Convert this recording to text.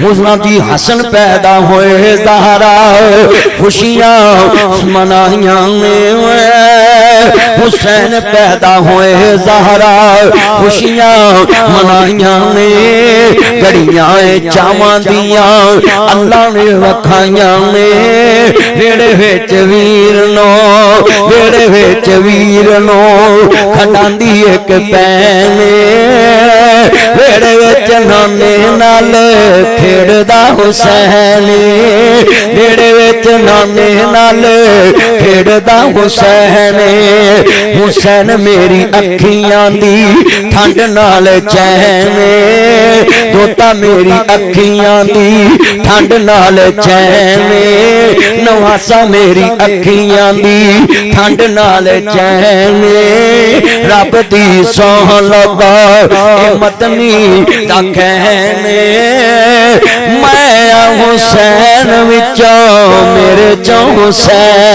उन्होंने हसन पैदा होए ज़हरा खुशियां मनाइयां ने हुसैन पैदा होए ज़हरा खुशियां मनाइयां ने घड़ियां चावां दियां अल्लाह ने वखाइयां ने वेड़े विच वीर नो वेड़े विच वीर नो खटांदी एक पैन वेड़े विच नाने नाल खेड़दा हुसैन वेड़े विच नाने नाल खेड़दा हुसैन हुसैन मेरी अखियां दी ठंड नाल चैन तोता मेरी अखियां दी ठंड नाल चैन नवासा मेरी अखियां दी ठंड नाल चैन रब दी सौह लगा मतनी दा कहने मैं हुसैन विचों मेरे चो हुसैन